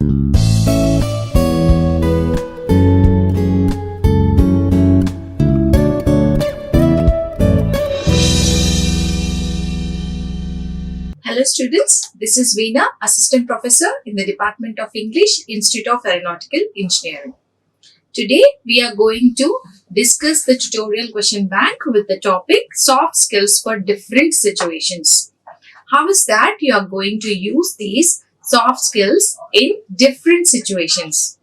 Hello students, this is Veena, Assistant Professor in the Department of English, Institute of Aeronautical Engineering. Today we are going to discuss the tutorial question bank with the topic soft skills for different situations. How is that you are going to use these soft skills in different situations?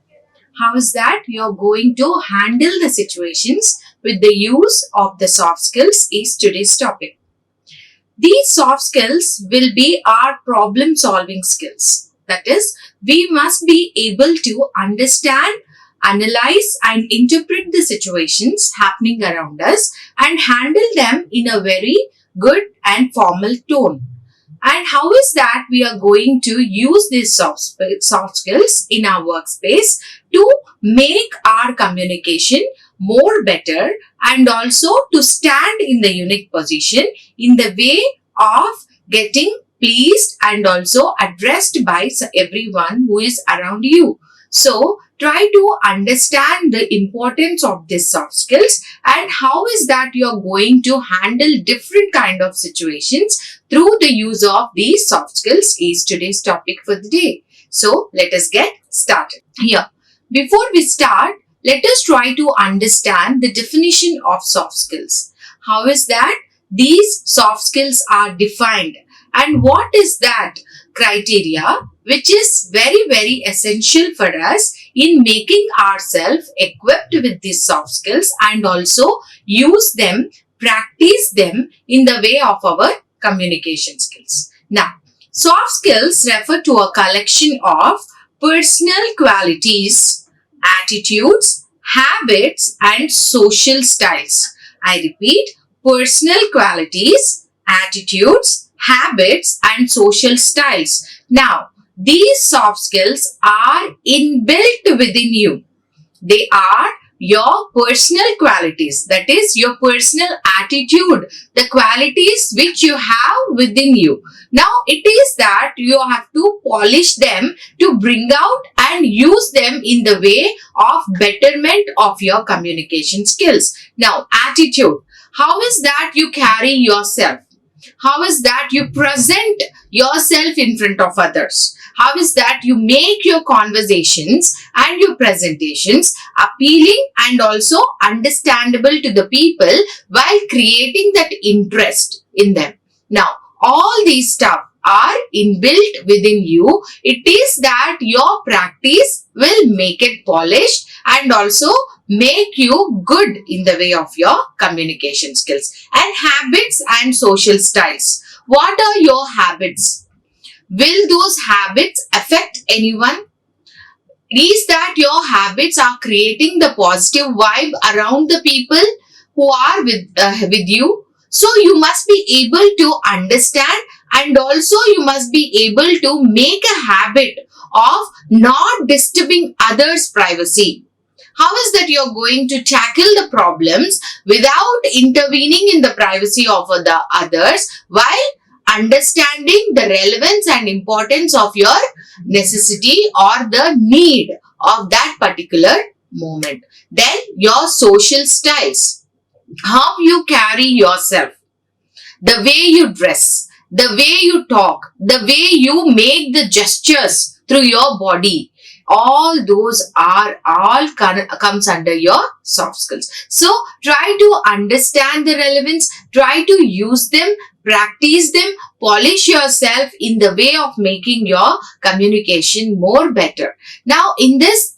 How is that you are going to handle the situations with the use of the soft skills is today's topic. These soft skills will be our problem solving skills. That is, we must be able to understand, analyze and interpret the situations happening around us and handle them in a very good and formal tone. And how is that we are going to use these soft skills in our workspace to make our communication more better and also to stand in the unique position in the way of getting pleased and also addressed by everyone who is around you. So try to understand the importance of these soft skills and how is that you are going to handle different kind of situations through the use of these soft skills is today's topic for the day. So let us get started. Here, before we start, let us try to understand the definition of soft skills. How is that these soft skills are defined and what is that criteria which is very essential for us in making ourselves equipped with these soft skills and also use them, practice them in the way of our communication skills. Now, soft skills refer to a collection of personal qualities, attitudes, habits and social styles. I repeat, personal qualities, attitudes, habits and social styles. Now, these soft skills are inbuilt within you. They are your personal qualities, that is your personal attitude, the qualities which you have within you. Now, it is that you have to polish them to bring out and use them in the way of betterment of your communication skills. Now, attitude. How is that you carry yourself? How is that you present yourself in front of others? How is that you make your conversations and your presentations appealing and also understandable to the people while creating that interest in them? Now, all these stuff are inbuilt within you. It is that your practice will make it polished and also make you good in the way of your communication skills. And habits and social styles. What are your habits? Will those habits affect anyone? Is that your habits are creating the positive vibe around the people who are with you? So you must be able to understand and also you must be able to make a habit of not disturbing others' privacy. How is that you are going to tackle the problems without intervening in the privacy of the others while understanding the relevance and importance of your necessity or the need of that particular moment? Then your social styles. How you carry yourself, the way you dress, the way you talk, the way you make the gestures through your body. All those are all comes under your soft skills. So try to understand the relevance, try to use them, practice them, polish yourself in the way of making your communication more better. Now in this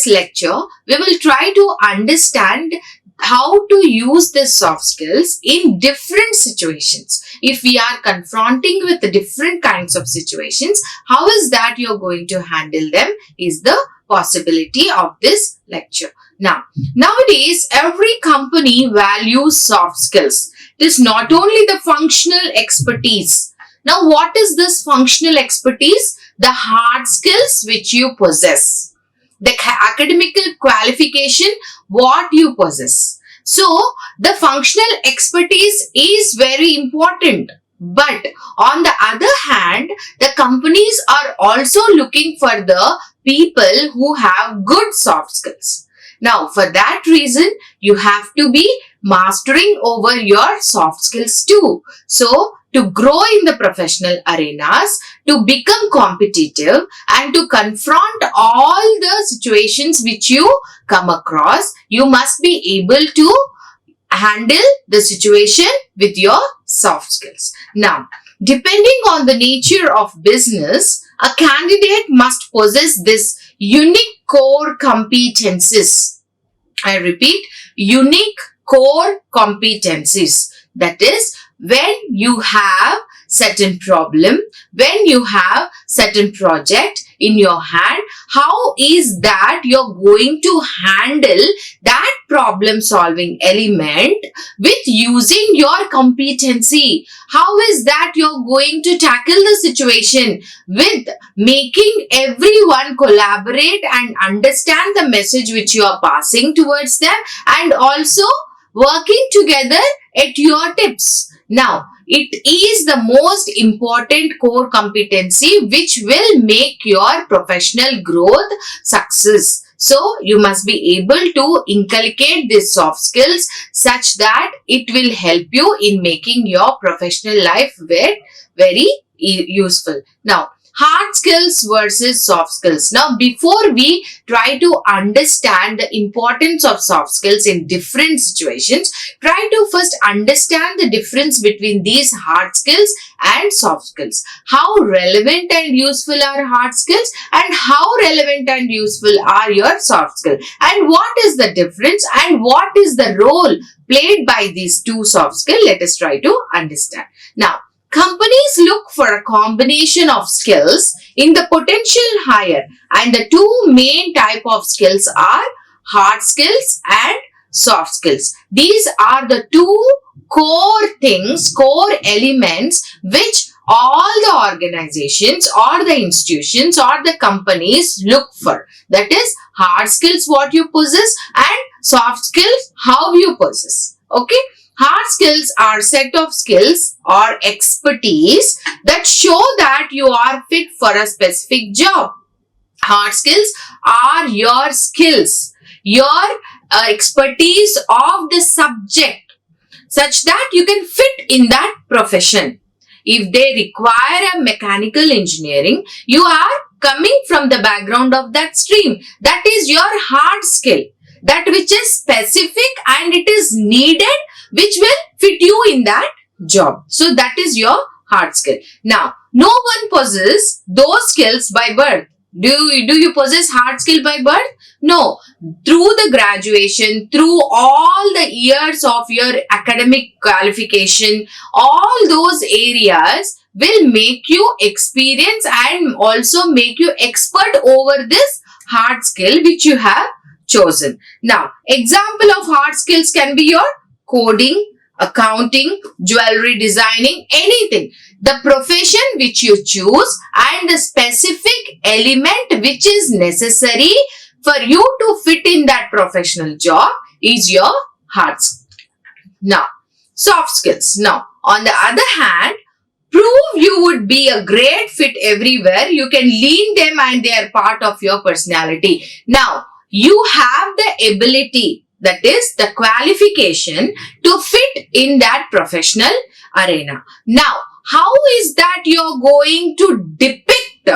lecture, we will try to understand how to use the soft skills in different situations. If we are confronting with the different kinds of situations, how is that you're going to handle them is the possibility of this lecture. Now, nowadays, every company values soft skills. It is not only the functional expertise. Now, what is this functional expertise? The hard skills which you possess. The academic qualification, what you possess. So, the functional expertise is very important. But on the other hand, the companies are also looking for the people who have good soft skills. Now, for that reason, you have to be mastering over your soft skills too. So, to grow in the professional arenas, to become competitive, and to confront all the situations which you come across, you must be able to handle the situation with your soft skills. Now, depending on the nature of business, a candidate must possess this unique core competencies. I repeat, unique core competencies. That is, when you have certain problem, when you have certain project in your hand, how is that you're going to handle that problem solving element with using your competency? How is that you're going to tackle the situation with making everyone collaborate and understand the message which you are passing towards them, and also working together at your tips? Now, it is the most important core competency which will make your professional growth success. So, you must be able to inculcate these soft skills such that it will help you in making your professional life very useful. Now, hard skills versus soft skills. Now, before we try to understand the importance of soft skills in different situations, try to first understand the difference between these hard skills and soft skills. How relevant and useful are hard skills, and how relevant and useful are your soft skills, and what is the difference, and what is the role played by these two soft skills? Let us try to understand. Now, companies look for a combination of skills in the potential hire, and the two main type of skills are hard skills and soft skills. These are the two core things, core elements which all the organizations or the institutions or the companies look for. That is, hard skills what you possess and soft skills how you possess. Okay. Hard skills are set of skills or expertise that show that you are fit for a specific job. Hard skills are your skills, your expertise of the subject, such that you can fit in that profession. If they require a mechanical engineering, you are coming from the background of that stream. That is your hard skill, that which is specific and it is needed, which will fit you in that job. So that is your hard skill. Now, no one possesses those skills by birth. Do you possess hard skill by birth? No. Through the graduation, through all the years of your academic qualification, all those areas will make you experience and also make you expert over this hard skill which you have chosen. Now, example of hard skills can be your coding, accounting, jewelry designing, anything. The profession which you choose and the specific element which is necessary for you to fit in that professional job is your hard skill. Now, soft skills. Now, on the other hand, prove you would be a great fit everywhere. You can lean them and they are part of your personality. Now, you have the ability, that is the qualification, to fit in that professional arena. Now, how is that you're going to depict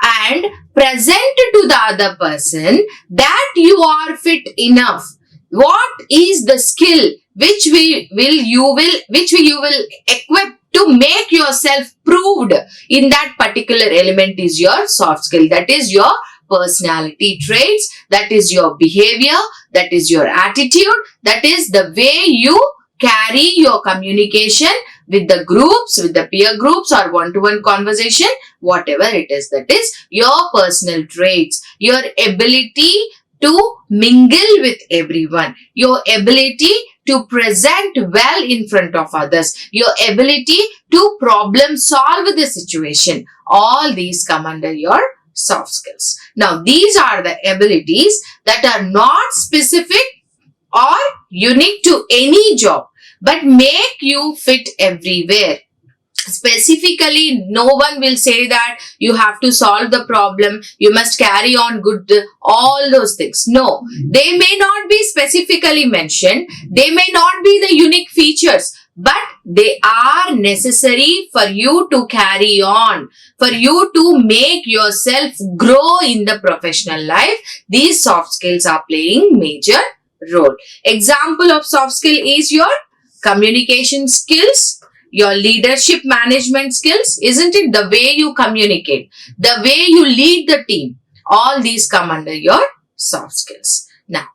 and present to the other person that you are fit enough? What is the skill which you will equip to make yourself proved in that particular element is your soft skill. That is your personality traits, that is your behavior, that is your attitude, that is the way you carry your communication with the groups, with the peer groups or one-to-one conversation, whatever it is. That is your personal traits, your ability to mingle with everyone, your ability to present well in front of others, your ability to problem solve the situation. All these come under your soft skills. Now, these are the abilities that are not specific or unique to any job, but make you fit everywhere. Specifically, no one will say that you have to solve the problem, you must carry on good, all those things. No, they may not be specifically mentioned, they may not be the unique features, but they are necessary for you to carry on, for you to make yourself grow in the professional life. These soft skills are playing major role. Example of soft skill is your communication skills, your leadership management skills, isn't it? The way you communicate, the way you lead the team, all these come under your soft skills. Now,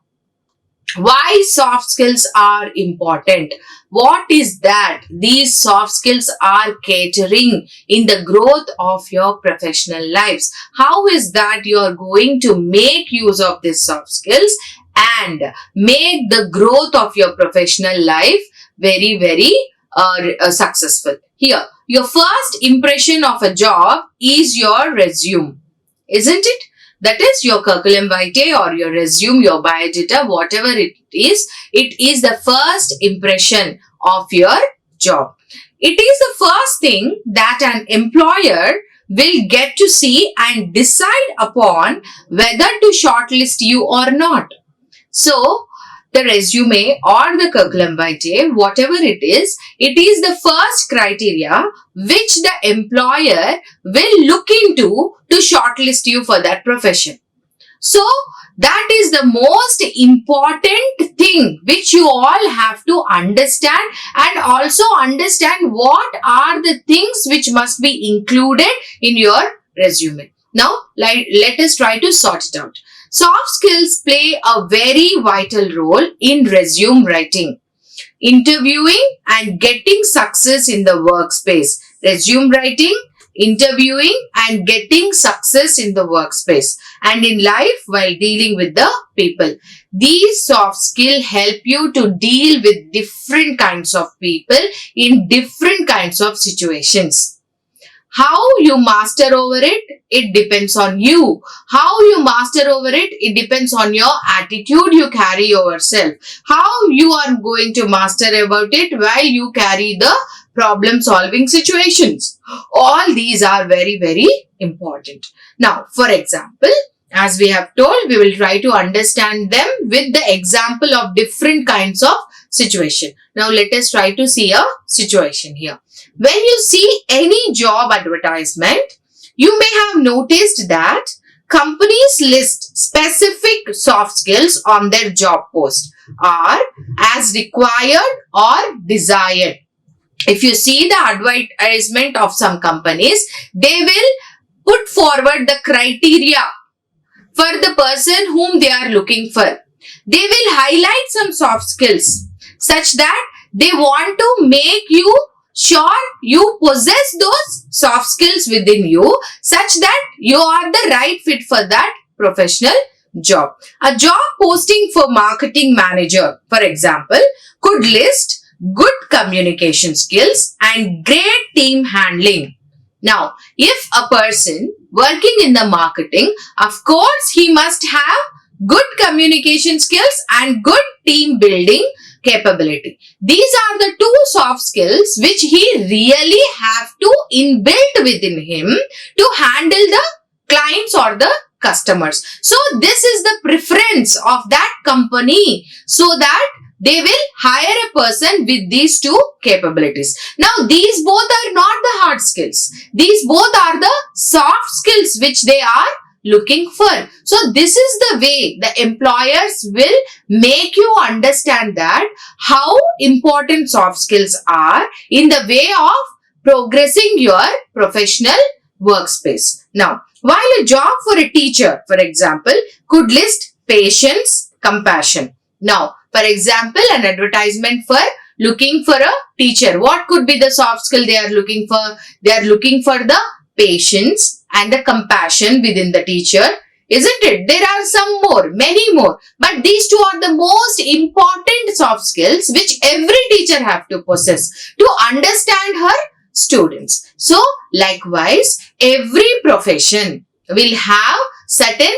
why soft skills are important? What is that these soft skills are catering in the growth of your professional lives? How is that you are going to make use of these soft skills and make the growth of your professional life very, very successful? Here, your first impression of a job is your resume, isn't it? That is your curriculum vitae or your resume, your biodata, whatever it is the first impression of your job. It is the first thing that an employer will get to see and decide upon whether to shortlist you or not. So, the resume or the curriculum vitae, whatever it is the first criteria which the employer will look into to shortlist you for that profession. So, that is the most important thing which you all have to understand, and also understand what are the things which must be included in your resume. Now, let us try to sort it out. Soft skills play a very vital role in resume writing, interviewing and getting success in the workspace. Resume writing, interviewing and getting success in the workspace and in life while dealing with the people. These soft skills help you to deal with different kinds of people in different kinds of situations. How you master over it, it depends on you. How you master over it, it depends on your attitude you carry yourself. How you are going to master about it while you carry the problem solving situations. All these are very, very important. Now, for example, as we have told, we will try to understand them with the example of different kinds of situation. Now, let us try to see a situation here. When you see any job advertisement, you may have noticed that companies list specific soft skills on their job post are as required or desired. If you see the advertisement of some companies, they will put forward the criteria for the person whom they are looking for. They will highlight some soft skills such that they want to make you sure you possess those soft skills within you, such that you are the right fit for that professional job. A job posting for marketing manager, for example, could list good communication skills and great team handling. Now, if a person working in the marketing, of course, he must have good communication skills and good team building capability. These are the two soft skills which he really have to inbuilt within him to handle the clients or the customers. So, this is the preference of that company, so that they will hire a person with these two capabilities. Now, these both are not the hard skills. These both are the soft skills which they are looking for. So, this is the way the employers will make you understand that how important soft skills are in the way of progressing your professional workspace. Now, while a job for a teacher, for example, could list patience, compassion. Now, for example, an advertisement for looking for a teacher. What could be the soft skill they are looking for? They are looking for the patience and the compassion within the teacher, isn't it? There are some more, many more. But these two are the most important soft skills which every teacher have to possess to understand her students. So, likewise, every profession will have certain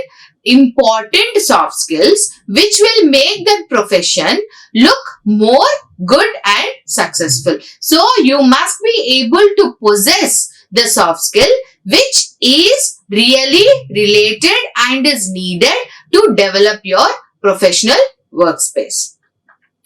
important soft skills which will make that profession look more good and successful. So you must be able to possess the soft skill which is really related and is needed to develop your professional workspace.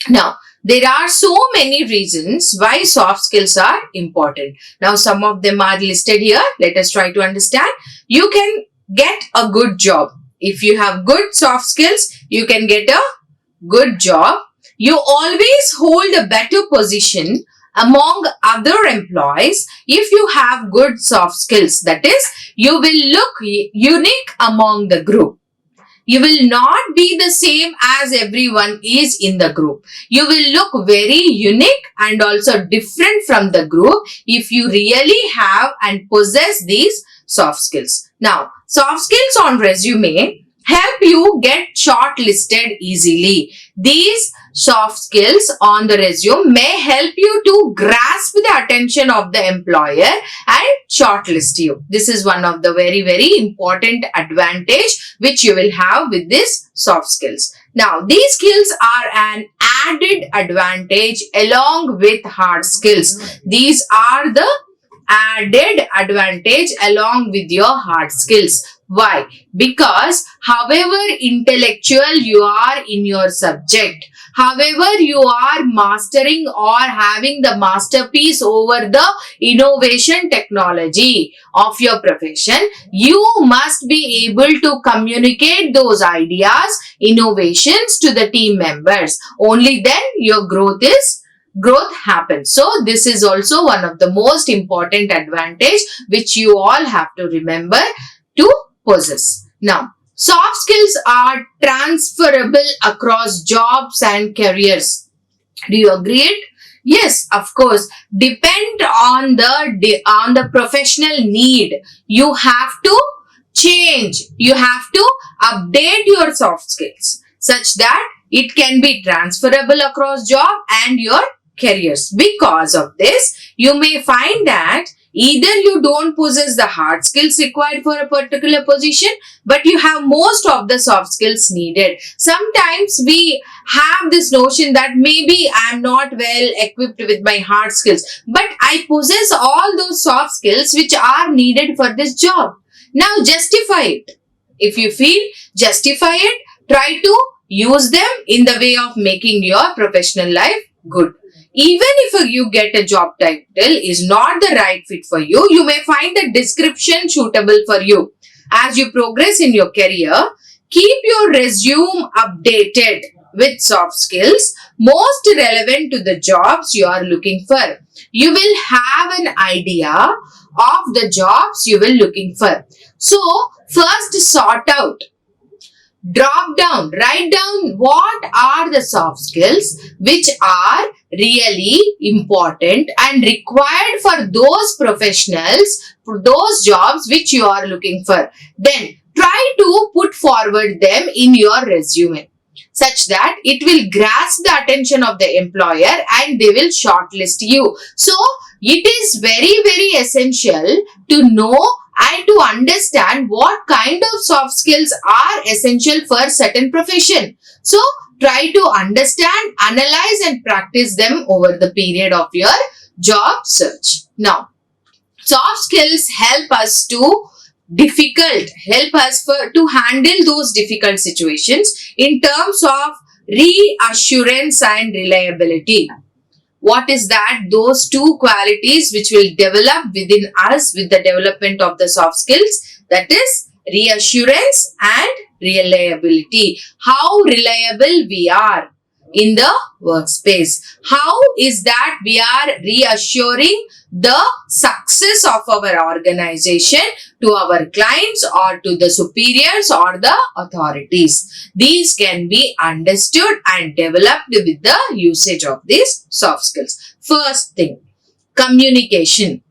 Now, there are so many reasons why soft skills are important. Now, some of them are listed here. Let us try to understand. You can get a good job. If you have good soft skills, you can get a good job. You always hold a better position among other employees if you have good soft skills. That is, you will look unique among the group. You will not be the same as everyone is in the group. You will look very unique and also different from the group if you really have and possess these soft skills. Now, soft skills on resume help you get shortlisted easily. These soft skills on the resume may help you to grasp the attention of the employer and shortlist you. This is one of the very, very important advantage which you will have with these soft skills. Now, these skills are an added advantage along with hard skills. These are the added advantage along with your hard skills. Why? Because however intellectual you are in your subject, however you are mastering or having the masterpiece over the innovation technology of your profession, you must be able to communicate those ideas, innovations to the team members. Only then your growth happens. So this is also one of the most important advantage which you all have to remember to possess. Now, soft skills are transferable across jobs and careers. Do you agree it? Yes, of course. Depend on the professional need. You have to change. You have to update your soft skills such that it can be transferable across job and your careers. Because of this, you may find that either you don't possess the hard skills required for a particular position, but you have most of the soft skills needed. Sometimes we have this notion that maybe I'm not well equipped with my hard skills, but I possess all those soft skills which are needed for this job. Now justify it. If you feel, justify it. Try to use them in the way of making your professional life good. Even if you get a job title is not the right fit for you, you may find the description suitable for you. As you progress in your career, keep your resume updated with soft skills most relevant to the jobs you are looking for. You will have an idea of the jobs you will looking for. So, first sort out. Drop down, write down what are the soft skills which are really important and required for those professionals, for those jobs which you are looking for. Then try to put forward them in your resume such that it will grasp the attention of the employer and they will shortlist you. So, it is very, very essential to know and to understand what kind of soft skills are essential for certain profession. So, try to understand, analyze and practice them over the period of your job search. Now, soft skills help us to handle those difficult situations in terms of reassurance and reliability. What is that? Those two qualities which will develop within us with the development of the soft skills, that is reassurance and reliability. How reliable we are in the workspace. How is that we are reassuring the success of our organization to our clients or to the superiors or the authorities. These can be understood and developed with the usage of these soft skills. First thing, communication.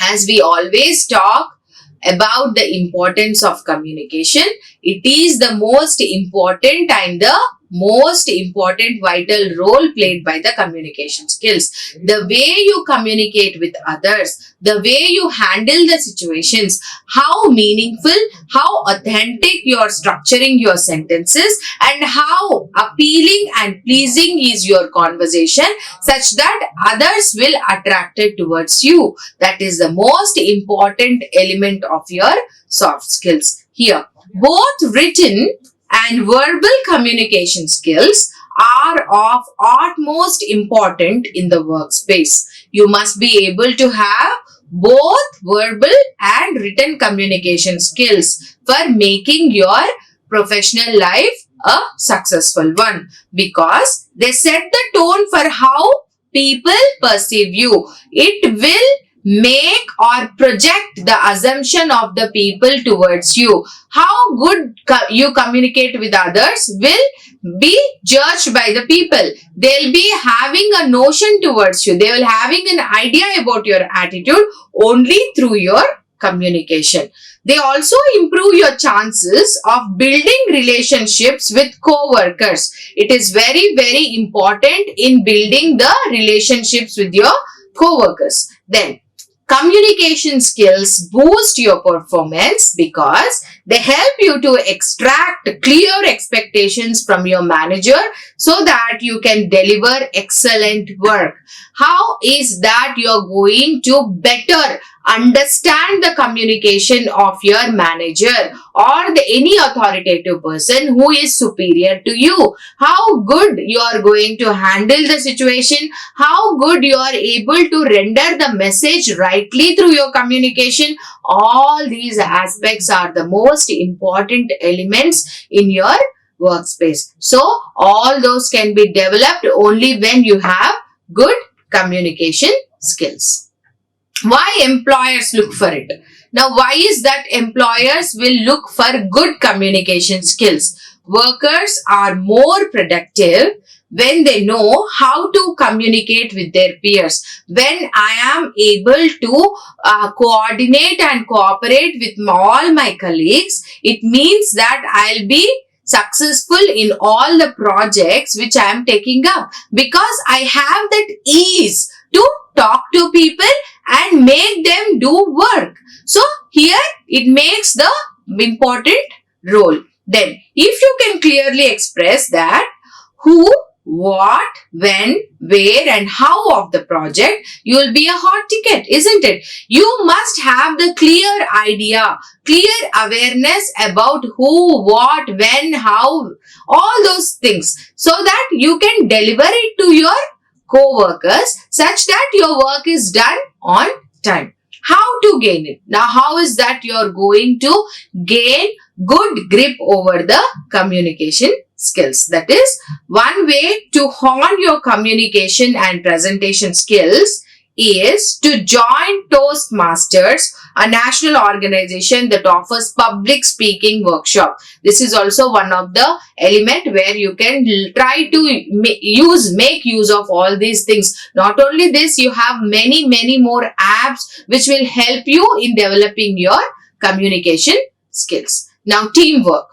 As we always talk about the importance of communication, it is the most important and the most important vital role played by the communication skills. The way you communicate with others, the way you handle the situations, how meaningful, how authentic you are structuring your sentences, and how appealing and pleasing is your conversation such that others will attracted towards you. That is the most important element of your soft skills. Here, both written and verbal communication skills are of utmost importance in the workspace. You must be able to have both verbal and written communication skills for making your professional life a successful one, because they set the tone for how people perceive you. It will make or project the assumption of the people towards you. How good you communicate with others will be judged by the people. They'll be having a notion towards you. They will having an idea about your attitude only through your communication. They also improve your chances of building relationships with co-workers. It is very, very important in building the relationships with your co-workers. Then, communication skills boost your performance because they help you to extract clear expectations from your manager so that you can deliver excellent work. How is that you're going to better understand the communication of your manager or any authoritative person who is superior to you? How good you are going to handle the situation, how good you are able to render the message rightly through your communication. All these aspects are the most important elements in your workspace. So, all those can be developed only when you have good communication skills. Why employers look for it? Now, why is that employers will look for good communication skills? Workers are more productive when they know how to communicate with their peers. When I am able to coordinate and cooperate with all my colleagues, it means that I'll be successful in all the projects which I am taking up, because I have that ease to talk to people and make them do work. So here it makes the important role. Then if you can clearly express that who, what, when, where and how of the project, you will be a hot ticket, isn't it? You must have the clear idea, clear awareness about who, what, when, how, all those things, so that you can deliver it to your co-workers such that your work is done on time. How to gain it? Now, how is that you are going to gain good grip over the communication skills? That is, one way to hone your communication and presentation skills is to join Toastmasters, a national organization that offers public speaking workshop. This is also one of the element where you can try to make use of all these things. Not only this, you have many more apps which will help you in developing your communication skills. Now, teamwork.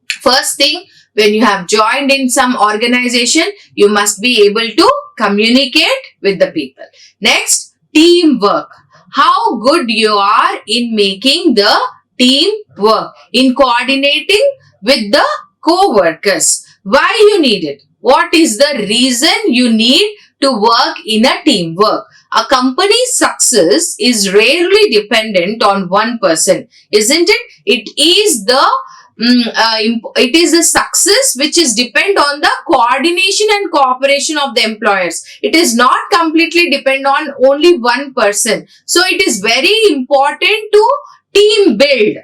First thing, when you have joined in some organization, you must be able to communicate with the people. Next, teamwork. How good you are in making the team work, in coordinating with the co-workers. Why you need it? What is the reason you need to work in a teamwork? A company's success is rarely dependent on one person, isn't it? It is the success which is depend on the coordination and cooperation of the employers. It is not completely depend on only one person. So it is very important to team build.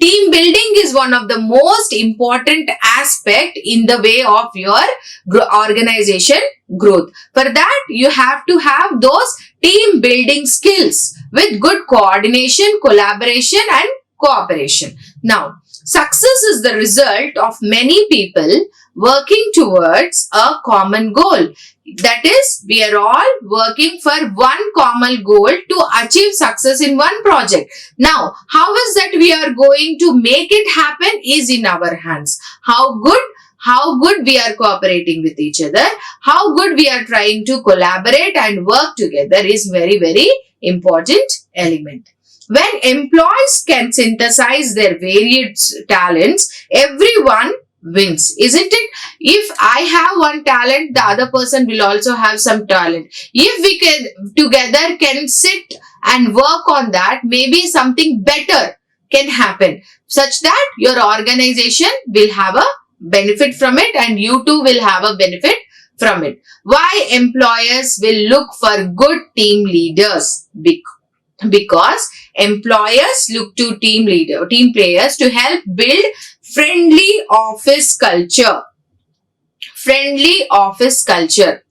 Team building is one of the most important aspect in the way of your organization growth. For that, you have to have those team building skills with good coordination, collaboration and cooperation. Now, success is the result of many people working towards a common goal. That is, we are all working for one common goal to achieve success in one project. Now, how is that we are going to make it happen is in our hands. How good how good we are cooperating with each other, how good we are trying to collaborate and work together is very, very important element. When employees can synthesize their varied talents, everyone wins, isn't it? If I have one talent, the other person will also have some talent. If we can together can sit and work on that, maybe something better can happen, such that your organization will have a benefit from it and you too will have a benefit from it. Why employers will look for good team leaders? Because employers look to team players to help build friendly office culture. Friendly office culture.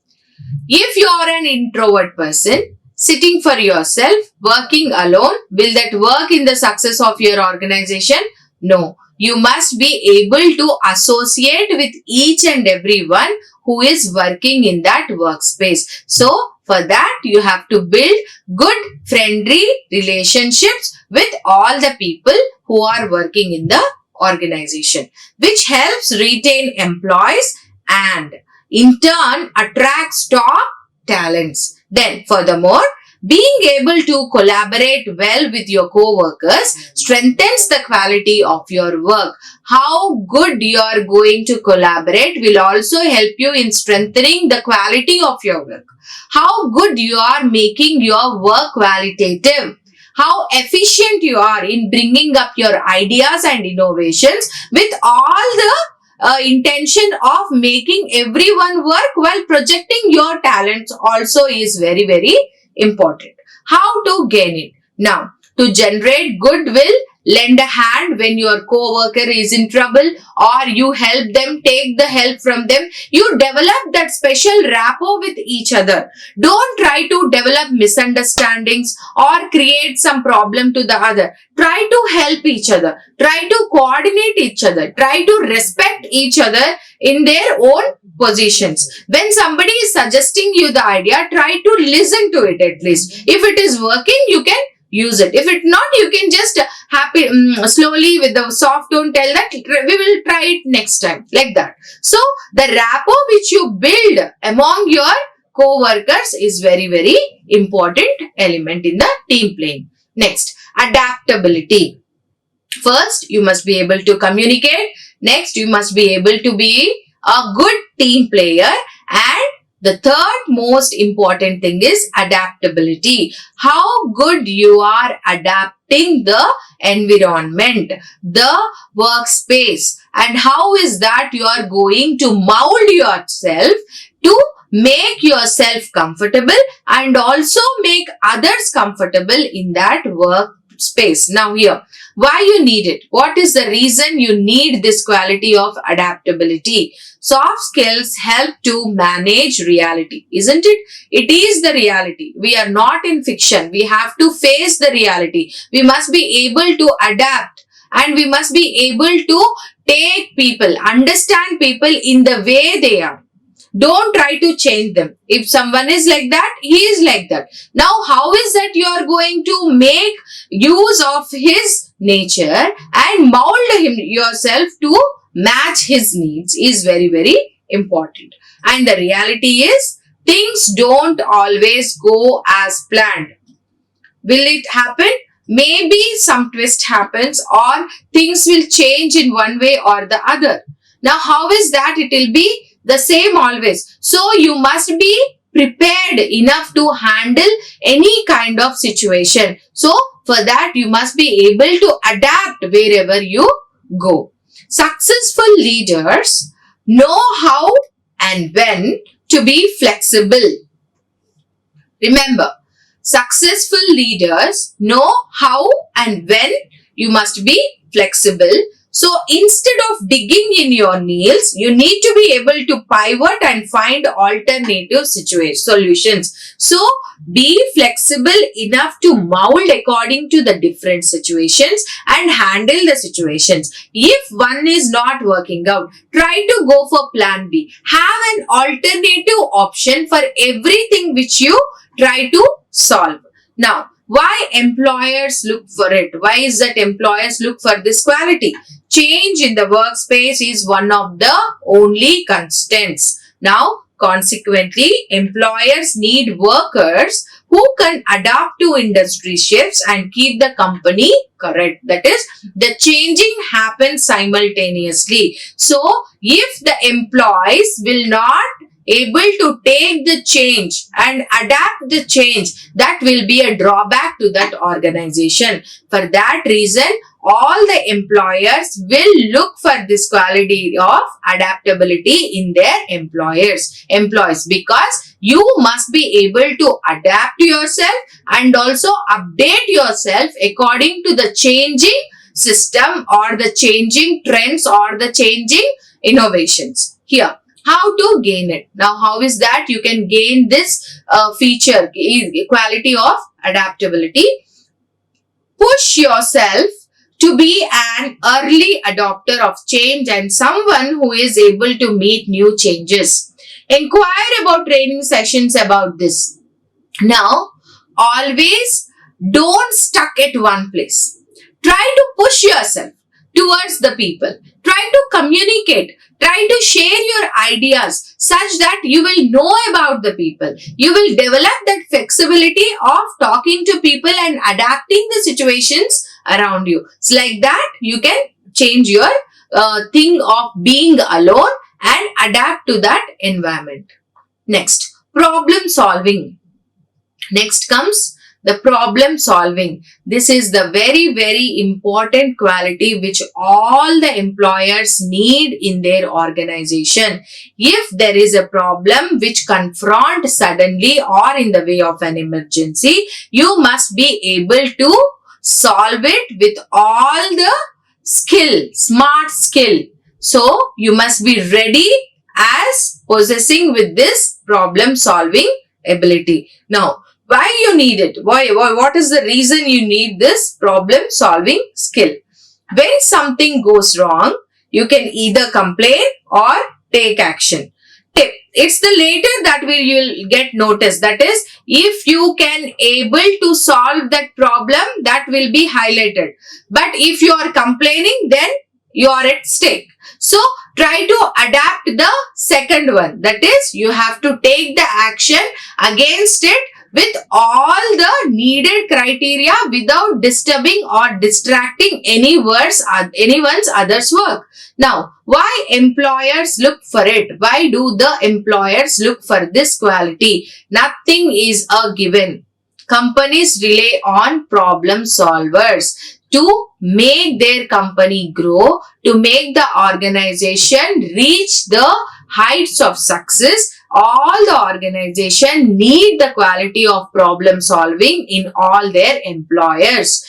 If you are an introvert person, sitting for yourself, working alone, will that work in the success of your organization? No. You must be able to associate with each and everyone who is working in that workspace. So, for that, you have to build good friendly relationships with all the people who are working in the organization, which helps retain employees and in turn attracts top talents. Then, furthermore, being able to collaborate well with your co-workers strengthens the quality of your work. How good you are going to collaborate will also help you in strengthening the quality of your work. How good you are making your work qualitative. How efficient you are in bringing up your ideas and innovations with all the intention of making everyone work while projecting your talents also is very, very important. How to gain it? Now, to generate goodwill, lend a hand when your co-worker is in trouble or you help them, take the help from them. You develop that special rapport with each other. Don't try to develop misunderstandings or create some problem to the other. Try to help each other. Try to coordinate each other. Try to respect each other in their own positions. When somebody is suggesting you the idea, try to listen to it at least. If it is working, you can use it. If it not, you can just slowly with the soft tone tell that we will try it next time, like that. So the rapport which you build among your co-workers is very, very important element in the team playing. Next, adaptability. First, you must be able to communicate. Next, you must be able to be a good team player, and the third most important thing is adaptability. How good you are adapting the environment, the workspace, and how is that you are going to mold yourself to make yourself comfortable and also make others comfortable in that workspace. Now here, why you need it? What is the reason you need this quality of adaptability? Soft skills help to manage reality, isn't it? It is the reality. We are not in fiction. We have to face the reality. We must be able to adapt and we must be able to take people, understand people in the way they are. Don't try to change them. If someone is like that, he is like that. Now, how is that you are going to make use of his nature and mold him yourself to match his needs is very, very important. And the reality is, things don't always go as planned. Will it happen? Maybe some twist happens or things will change in one way or the other. Now, how is that it will be the same always? So, you must be prepared enough to handle any kind of situation. So, for that, you must be able to adapt wherever you go. Successful leaders know how and when to be flexible. Remember, successful leaders know how and when you must be flexible. So, instead of digging in your nails, you need to be able to pivot and find alternative solutions. So, be flexible enough to mold according to the different situations and handle the situations. If one is not working out, try to go for plan B. Have an alternative option for everything which you try to solve. Now, why employers look for it? Why is that employers look for this quality? Change in the workspace is one of the only constants. Now, consequently, employers need workers who can adapt to industry shifts and keep the company correct. That is, the changing happens simultaneously. So, if the employees will not able to take the change and adapt the change, that will be a drawback to that organization. For that reason, all the employers will look for this quality of adaptability in their employees, because you must be able to adapt yourself and also update yourself according to the changing system or the changing trends or the changing innovations. Here, how to gain it? Now, how is that you can gain this feature, quality of adaptability? Push yourself to be an early adopter of change and someone who is able to meet new changes. Inquire about training sessions about this. Now, always don't stuck at one place. Try to push yourself towards the people. Try to communicate. Try to share your ideas such that you will know about the people. You will develop that flexibility of talking to people and adapting the situations around you. It's like that you can change your thing of being alone and adapt to that environment. Next, problem solving. Next comes the problem solving. This is the very, very important quality which all the employers need in their organization. If there is a problem which confront suddenly or in the way of an emergency, you must be able to solve it with all the skill, smart skill. So, you must be ready as possessing with this problem solving ability. Now, why you need it? What is the reason you need this problem solving skill? When something goes wrong, you can either complain or take action. Tip. It's the later that you'll get noticed. That is, if you can able to solve that problem, that will be highlighted. But if you are complaining, then you are at stake. So, try to adapt the second one. That is, you have to take the action against it with all the needed criteria without disturbing or distracting anyone's other's work. Now, why employers look for it? Why do the employers look for this quality? Nothing is a given. Companies rely on problem solvers to make their company grow, to make the organization reach the heights of success. All the organization need the quality of problem solving in all their employees.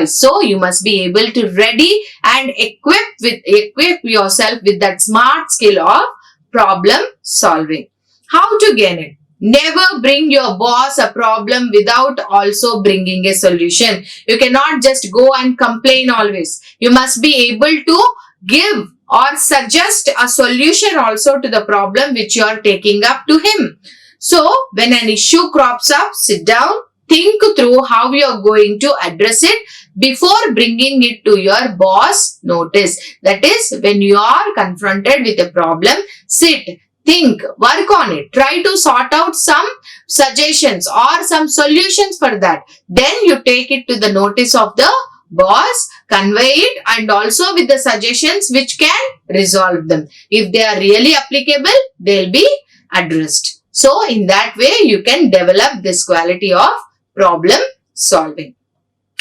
So, you must be able to ready and equip yourself with that smart skill of problem solving. How to gain it? Never bring your boss a problem without also bringing a solution. You cannot just go and complain always. You must be able to give or suggest a solution also to the problem which you are taking up to him. So, when an issue crops up, sit down, think through how you are going to address it before bringing it to your boss notice. That is, when you are confronted with a problem, sit, think, work on it, try to sort out some suggestions or some solutions for that. Then you take it to the notice of the boss, convey it, and also with the suggestions which can resolve them. If they are really applicable, they'll be addressed. So, in that way, you can develop this quality of problem solving.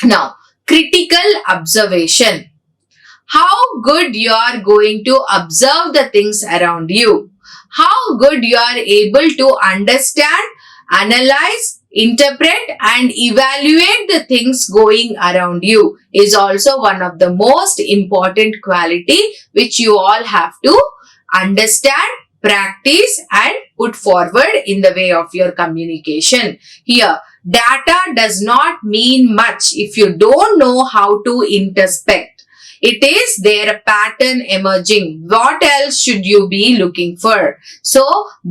Now, critical observation. How good you are going to observe the things around you. How good you are able to understand, analyze, interpret and evaluate the things going around you is also one of the most important quality which you all have to understand, practice and put forward in the way of your communication. Here, data does not mean much if you don't know how to introspect. It is there a pattern emerging. What else should you be looking for? So,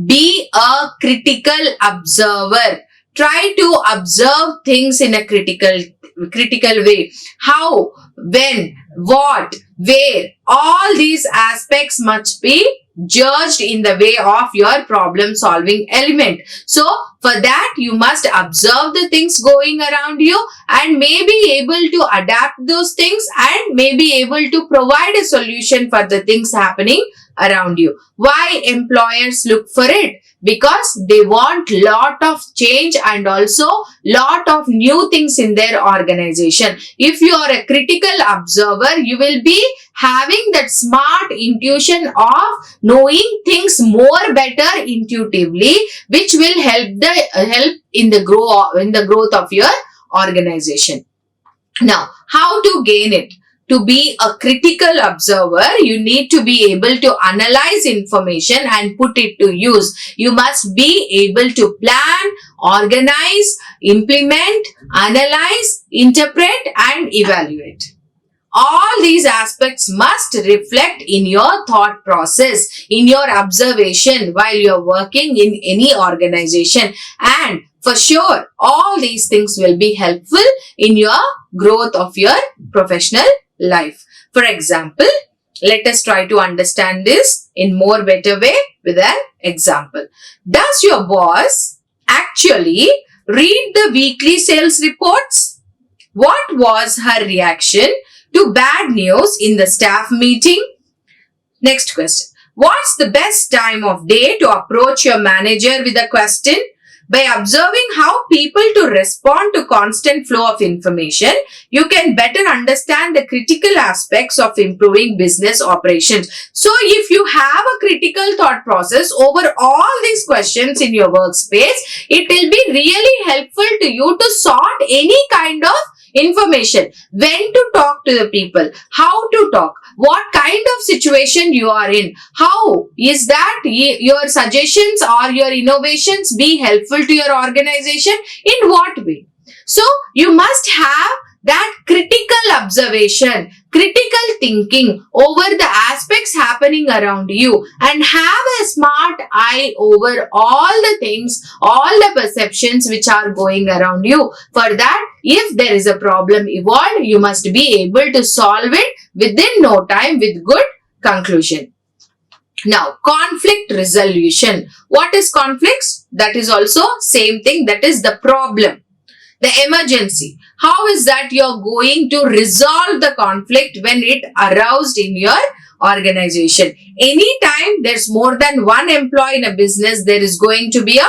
be a critical observer. Try to observe things in a critical way. How, when, what, where, all these aspects must be judged in the way of your problem solving element. So for that you must observe the things going around you and may be able to adapt those things and may be able to provide a solution for the things happening around you. Why employers look for it? Because they want lot of change and also lot of new things in their organization. If you are a critical observer, you will be having that smart intuition of knowing things more better intuitively, which will help in the growth of your organization. Now, how to gain it? To be a critical observer, you need to be able to analyze information and put it to use. You must be able to plan, organize, implement, analyze, interpret and evaluate. All these aspects must reflect in your thought process, in your observation while you're working in any organization. And for sure, all these things will be helpful in your growth of your professional life. For example, let us try to understand this in more better way with an example. Does your boss actually read the weekly sales reports? What was her reaction to bad news in the staff meeting? Next question. What's the best time of day to approach your manager with a question? By observing how people to respond to constant flow of information, you can better understand the critical aspects of improving business operations. So if you have a critical thought process over all these questions in your workspace, it will be really helpful to you to sort any kind of information, when to talk to the people, how to talk, what kind of situation you are in, how is that your suggestions or your innovations be helpful to your organization, in what way. So you must have that critical observation, critical thinking over the aspects happening around you and have a smart eye over all the things, all the perceptions which are going around you. For that, if there is a problem evolved, you must be able to solve it within no time with good conclusion. Now, conflict resolution. What is conflicts? That is also same thing, that is the problem. The emergency. How is that you are going to resolve the conflict when it aroused in your organization? Anytime there's more than one employee in a business, there is going to be a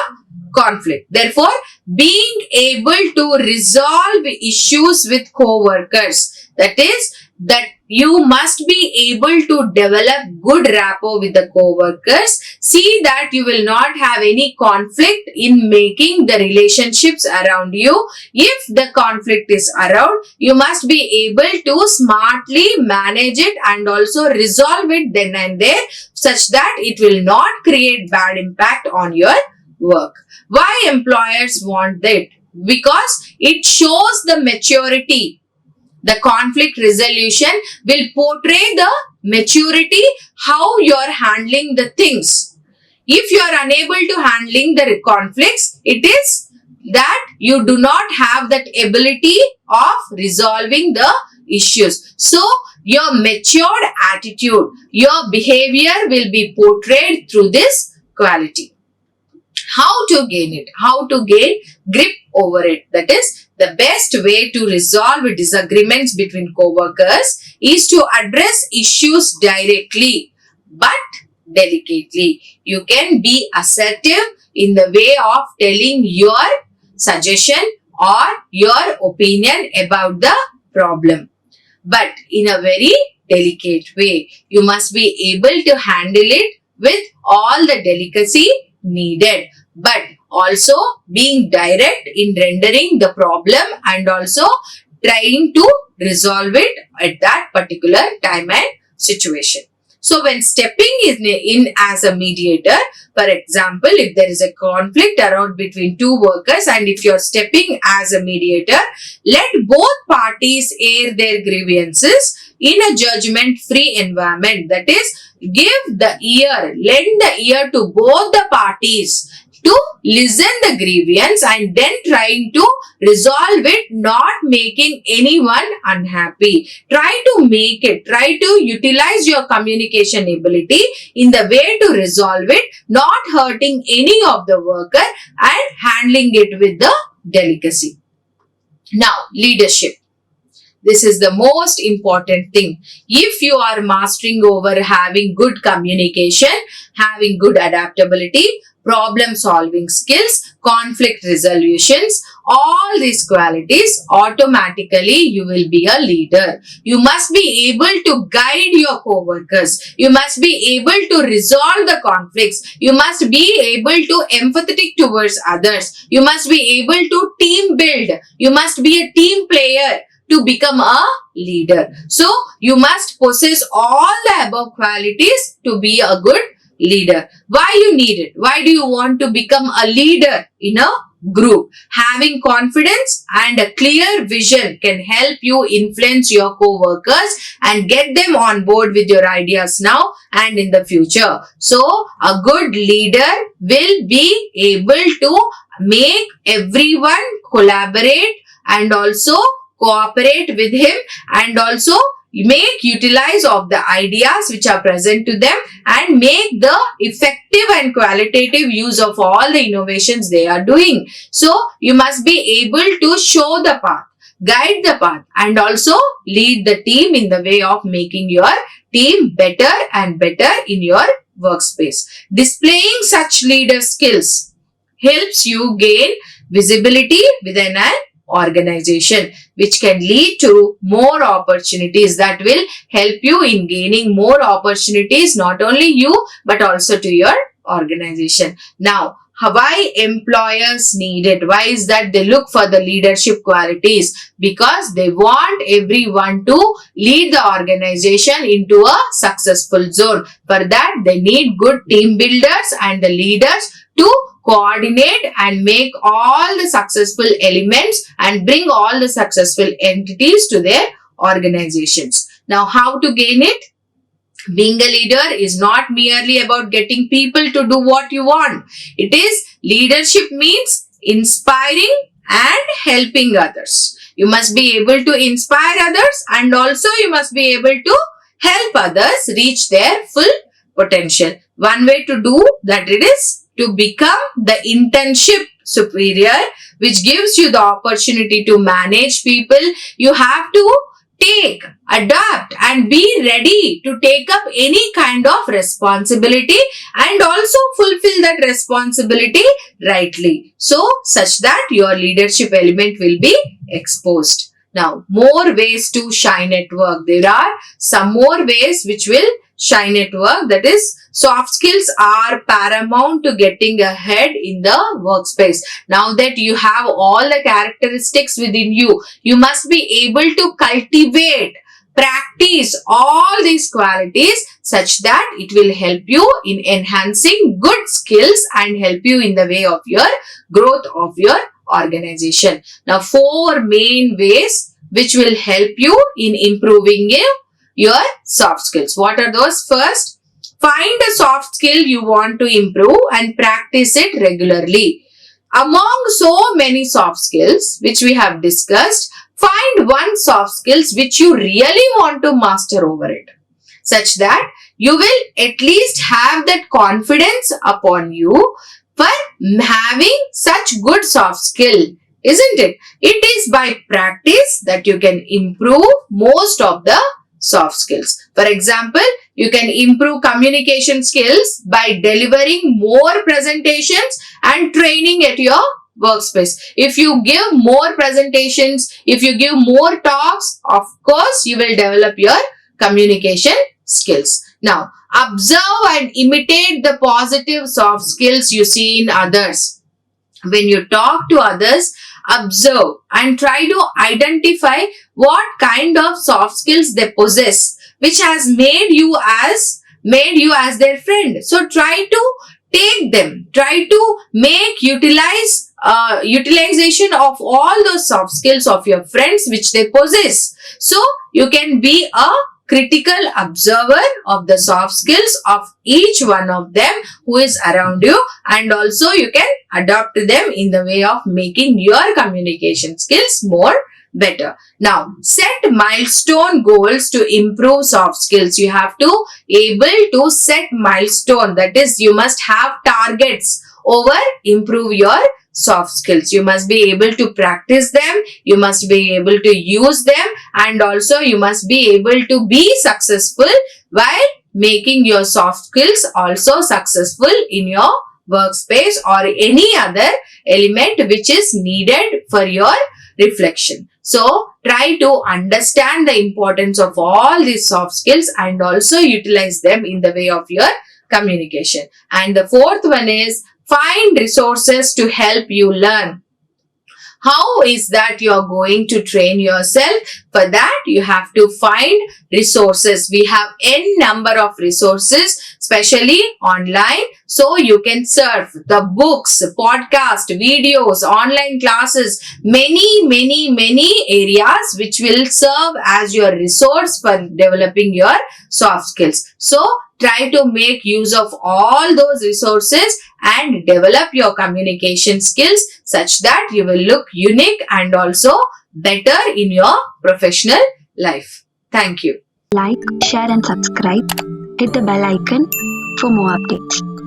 conflict. Therefore, being able to resolve issues with co-workers, that is, that you must be able to develop good rapport with the co-workers. See that you will not have any conflict in making the relationships around you. If the conflict is around, you must be able to smartly manage it and also resolve it then and there, such that it will not create bad impact on your work. Why employers want that? Because it shows the maturity. The conflict resolution will portray the maturity, how you are handling the things. If you are unable to handling the conflicts, it is that you do not have that ability of resolving the issues. So, your matured attitude, your behavior will be portrayed through this quality. How to gain it? How to gain grip over it? That is, the best way to resolve disagreements between co-workers is to address issues directly but delicately. You can be assertive in the way of telling your suggestion or your opinion about the problem, but in a very delicate way. You must be able to handle it with all the delicacy needed, but also being direct in rendering the problem and also trying to resolve it at that particular time and situation. So when stepping in as a mediator, for example, if there is a conflict around between two workers and if you're stepping as a mediator, let both parties air their grievances in a judgment-free environment. That is, give the ear, lend the ear to both the parties. to listen the grievance and then trying to resolve it, not making anyone unhappy. Try to make it, try to utilize your communication ability in the way to resolve it, not hurting any of the worker and handling it with the delicacy. Now, leadership. This is the most important thing. If you are mastering over having good communication, having good adaptability, problem solving skills, conflict resolutions, all these qualities, automatically you will be a leader. You must be able to guide your co-workers. You must be able to resolve the conflicts. You must be able to empathetic towards others. You must be able to team build. You must be a team player to become a leader. So, you must possess all the above qualities to be a good leader. Why you need it? Why do you want to become a leader in a group? Having confidence and a clear vision can help you influence your co-workers and get them on board with your ideas now and in the future. So, a good leader will be able to make everyone collaborate and also cooperate with him and also utilize of the ideas which are present to them and make the effective and qualitative use of all the innovations they are doing. So, you must be able to show the path, guide the path and also lead the team in the way of making your team better and better in your workspace. Displaying such leader skills helps you gain visibility within an organization, which can lead to more opportunities that will help you in gaining more opportunities, not only you but also to your organization. Now, why employers need it? Why is that they look for the leadership qualities? Because they want everyone to lead the organization into a successful zone. For that, they need good team builders and the leaders to coordinate and make all the successful elements and bring all the successful entities to their organizations. Now, how to gain it? Being a leader is not merely about getting people to do what you want. It is leadership means inspiring and helping others. You must be able to inspire others and also you must be able to help others reach their full potential. One way to do that it is to become the internship superior, which gives you the opportunity to manage people. You have to take, adapt and be ready to take up any kind of responsibility and also fulfill that responsibility rightly. So, such that your leadership element will be exposed. Now, more ways to shine at work. There are some more ways which will shine at work. That is, soft skills are paramount to getting ahead in the workspace. Now that you have all the characteristics within you, you must be able to cultivate, practice all these qualities such that it will help you in enhancing good skills and help you in the way of your growth of your organization. Now, 4 main ways which will help you in improving your soft skills. What are those? First, find a soft skill you want to improve and practice it regularly. Among so many soft skills which we have discussed, find one soft skills which you really want to master over it, such that you will at least have that confidence upon you for having such good soft skill, isn't it? It is by practice that you can improve most of the soft skills. For example, you can improve communication skills by delivering more presentations and training at your workspace. If you give more presentations, if you give more talks, of course, you will develop your communication skills. Now, observe and imitate the positive soft skills you see in others. When you talk to others, observe and try to identify what kind of soft skills they possess, which has made you as their friend. So try to take them, try to make utilization of all those soft skills of your friends which they possess. So you can be a critical observer of the soft skills of each one of them who is around you, and also you can adopt them in the way of making your communication skills more better. Now, set milestone goals to improve soft skills. You have to able to set milestone, that is, you must have targets over improve your soft skills. You must be able to practice them, you must be able to use them, and also you must be able to be successful while making your soft skills also successful in your workspace or any other element which is needed for your reflection. So, try to understand the importance of all these soft skills and also utilize them in the way of your communication. And the fourth one is find resources to help you learn. How is that you are going to train yourself? For that, you have to find resources. We have n number of resources, especially online. So, you can surf the books, podcast, videos, online classes, many areas which will serve as your resource for developing your soft skills. So, try to make use of all those resources and develop your communication skills such that you will look unique and also better in your professional life. Thank you. Like, share and subscribe. Hit the bell icon for more updates.